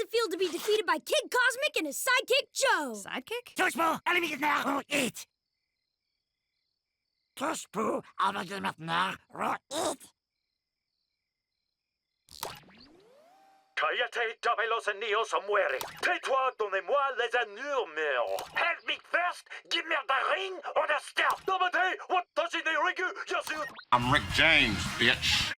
it feel to be defeated by Kid Cosmic and his sidekick Joe? Sidekick? Touche-moi, allez maintenant, eat! Touche-moi, allez maintenant, eat! Cállate, dame los anillos o muere. Tais-toi, donnez-moi les anneaux. Help me first, give me the ring or the staff. Domete, what does it ring? Yes, you. I'm Rick James, bitch.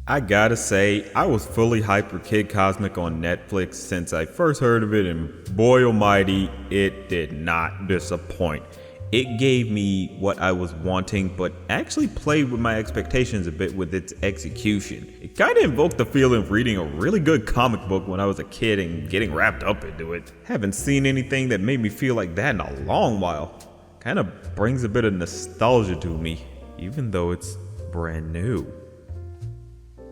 I gotta say, I was fully hyped for Kid Cosmic on Netflix since I first heard of it, and boy almighty, it did not disappoint. It gave me what I was wanting, but actually played with my expectations a bit with its execution. It kinda invoked the feeling of reading a really good comic book when I was a kid and getting wrapped up into it. Haven't seen anything that made me feel like that in a long while. Kinda brings a bit of nostalgia to me, even though it's brand new.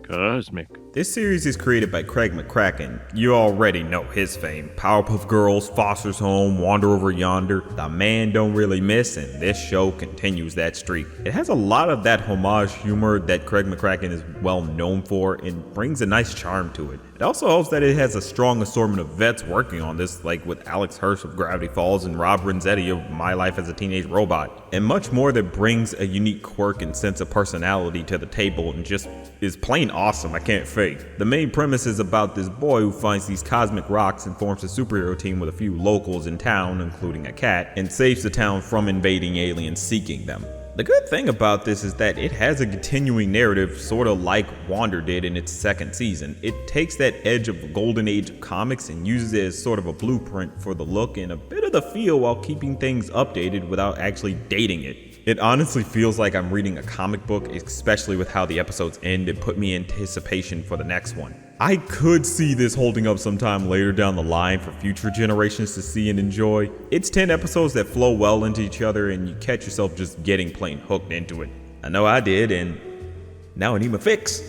Cosmic. This series is created by Craig McCracken. You already know his fame. Powerpuff Girls, Foster's Home, Wander Over Yonder. The man don't really miss, and this show continues that streak. It has a lot of that homage humor that Craig McCracken is well known for and brings a nice charm to it. It also helps that it has a strong assortment of vets working on this, like with Alex Hirsch of Gravity Falls and Rob Renzetti of My Life as a Teenage Robot, and much more that brings a unique quirk and sense of personality to the table and just is plain awesome, I can't fake. The main premise is about this boy who finds these cosmic rocks and forms a superhero team with a few locals in town, including a cat, and saves the town from invading aliens seeking them. The good thing about this is that it has a continuing narrative, sort of like Wander did in its second season. It takes that edge of the golden age of comics and uses it as sort of a blueprint for the look and a bit of the feel while keeping things updated without actually dating it. It honestly feels like I'm reading a comic book, especially with how the episodes end and put me in anticipation for the next one. I could see this holding up sometime later down the line for future generations to see and enjoy. It's 10 episodes that flow well into each other and you catch yourself just getting plain hooked into it. I know I did, and now I need my fix.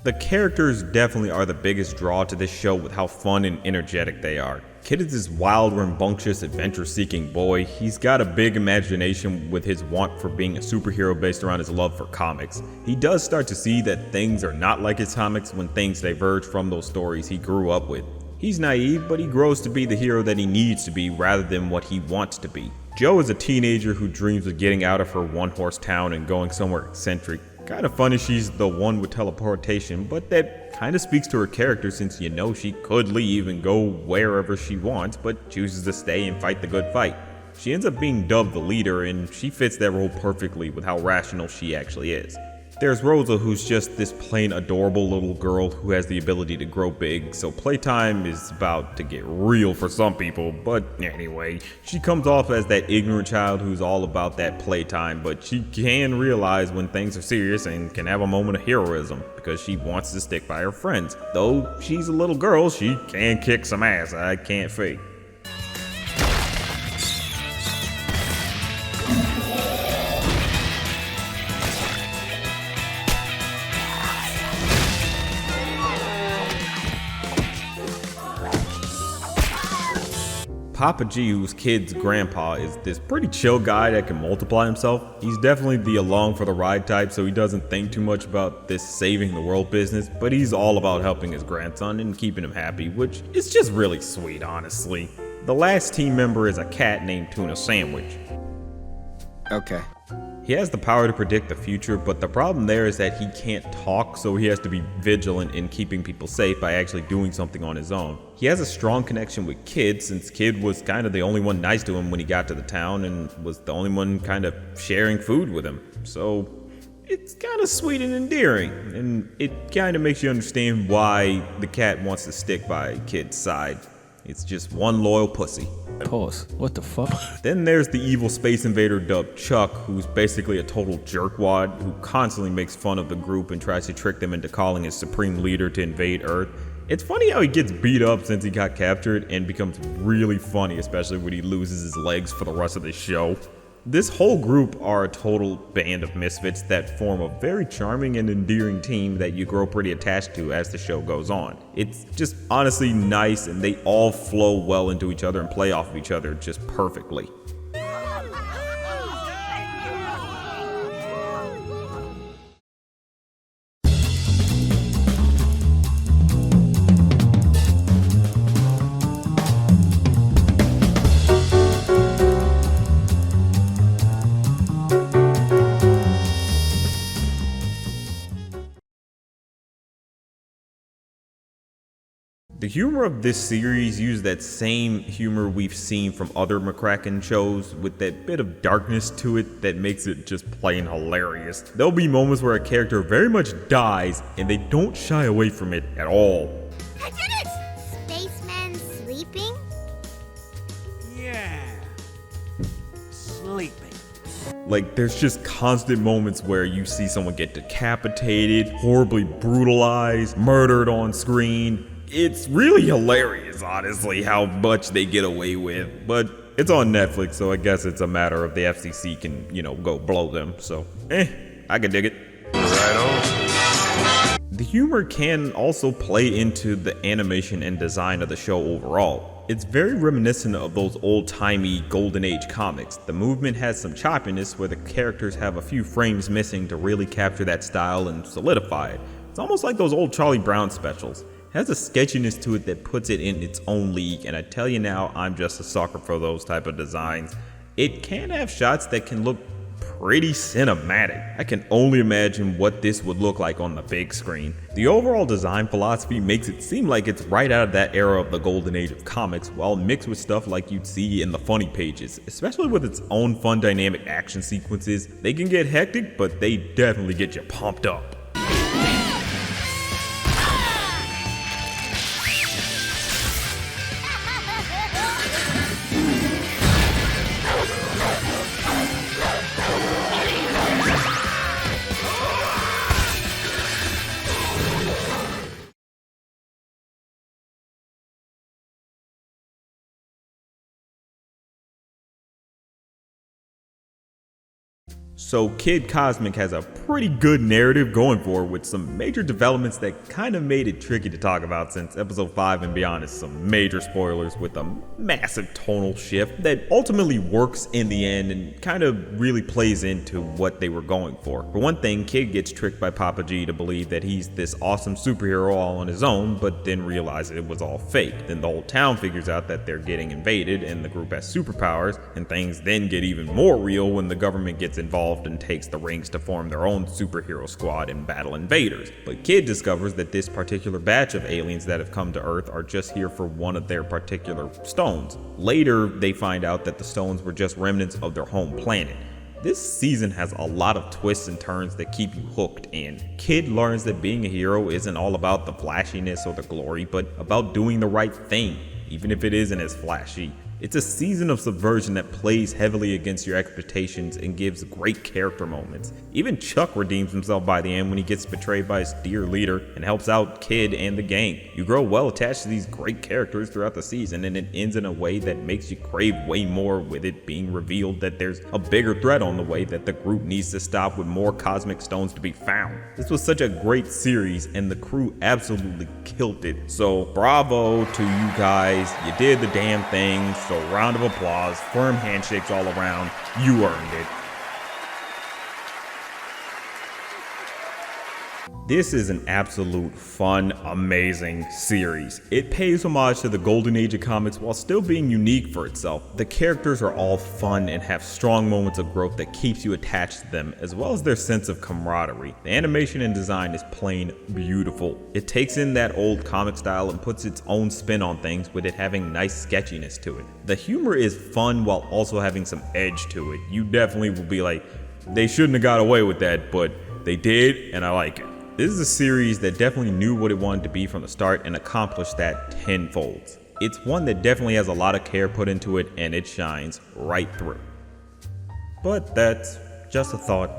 The characters definitely are the biggest draw to this show with how fun and energetic they are. Kid is this wild, rambunctious, adventure-seeking boy. He's got a big imagination with his want for being a superhero based around his love for comics. He does start to see that things are not like his comics when things diverge from those stories he grew up with. He's naive, but he grows to be the hero that he needs to be rather than what he wants to be. Jo is a teenager who dreams of getting out of her one-horse town and going somewhere eccentric. Kinda funny she's the one with teleportation, but that kinda speaks to her character since you know she could leave and go wherever she wants, but chooses to stay and fight the good fight. She ends up being dubbed the leader, and she fits that role perfectly with how rational she actually is. There's Rosa, who's just this plain adorable little girl who has the ability to grow big, so playtime is about to get real for some people, but anyway, she comes off as that ignorant child who's all about that playtime, but she can realize when things are serious and can have a moment of heroism because she wants to stick by her friends. Though she's a little girl, she can kick some ass, I can't fake. Papa G, who's Kid's grandpa, is this pretty chill guy that can multiply himself. He's definitely the along for the ride type, so he doesn't think too much about this saving the world business, but he's all about helping his grandson and keeping him happy, which is just really sweet, honestly. The last team member is a cat named Tuna Sandwich. Okay. He has the power to predict the future, but the problem there is that he can't talk, so he has to be vigilant in keeping people safe by actually doing something on his own. He has a strong connection with Kid, since Kid was kind of the only one nice to him when he got to the town and was the only one kind of sharing food with him. So it's kind of sweet and endearing, and it kind of makes you understand why the cat wants to stick by Kid's side. It's just one loyal pussy. Pause. What the fuck? Then there's the evil space invader dubbed Chuck, who's basically a total jerkwad who constantly makes fun of the group and tries to trick them into calling his supreme leader to invade Earth. It's funny how he gets beat up since he got captured and becomes really funny, especially when he loses his legs for the rest of the show. This whole group are a total band of misfits that form a very charming and endearing team that you grow pretty attached to as the show goes on. It's just honestly nice, and they all flow well into each other and play off of each other just perfectly. The humor of this series used that same humor we've seen from other McCracken shows, with that bit of darkness to it that makes it just plain hilarious. There'll be moments where a character very much dies and they don't shy away from it at all. I did it! Spaceman sleeping? Yeah. Sleeping. Like, there's just constant moments where you see someone get decapitated, horribly brutalized, murdered on screen. It's really hilarious, honestly, how much they get away with, but it's on Netflix, so I guess it's a matter of the FCC can, go blow them, so I can dig it. Right on. The humor can also play into the animation and design of the show overall. It's very reminiscent of those old-timey Golden Age comics. The movement has some choppiness where the characters have a few frames missing to really capture that style and solidify it. It's almost like those old Charlie Brown specials. It has a sketchiness to it that puts it in its own league, and I tell you now, I'm just a sucker for those type of designs. It can have shots that can look pretty cinematic. I can only imagine what this would look like on the big screen. The overall design philosophy makes it seem like it's right out of that era of the golden age of comics, while mixed with stuff like you'd see in the funny pages, especially with its own fun dynamic action sequences. They can get hectic, but they definitely get you pumped up. So Kid Cosmic has a pretty good narrative going for it, with some major developments that kind of made it tricky to talk about, since episode 5 and beyond is some major spoilers with a massive tonal shift that ultimately works in the end and kind of really plays into what they were going for. For one thing, Kid gets tricked by Papa G to believe that he's this awesome superhero all on his own, but then realizes it was all fake. Then the whole town figures out that they're getting invaded and the group has superpowers, and things then get even more real when the government gets involved and takes the rings to form their own superhero squad and battle invaders. But Kid discovers that this particular batch of aliens that have come to Earth are just here for one of their particular stones. Later, they find out that the stones were just remnants of their home planet. This season has a lot of twists and turns that keep you hooked in. Kid learns that being a hero isn't all about the flashiness or the glory, but about doing the right thing, even if it isn't as flashy. It's a season of subversion that plays heavily against your expectations and gives great character moments. Even Chuck redeems himself by the end when he gets betrayed by his dear leader and helps out Kid and the gang. You grow well attached to these great characters throughout the season, and it ends in a way that makes you crave way more, with it being revealed that there's a bigger threat on the way that the group needs to stop, with more cosmic stones to be found. This was such a great series and the crew absolutely killed it. So bravo to you guys, you did the damn thing. So round of applause, firm handshakes all around, you earned it. This is an absolute fun, amazing series. It pays homage to the golden age of comics while still being unique for itself. The characters are all fun and have strong moments of growth that keeps you attached to them, as well as their sense of camaraderie. The animation and design is plain beautiful. It takes in that old comic style and puts its own spin on things, with it having nice sketchiness to it. The humor is fun while also having some edge to it. You definitely will be like, they shouldn't have got away with that, but they did, and I like it. This is a series that definitely knew what it wanted to be from the start and accomplished that tenfold. It's one that definitely has a lot of care put into it, and it shines right through. But that's just a thought.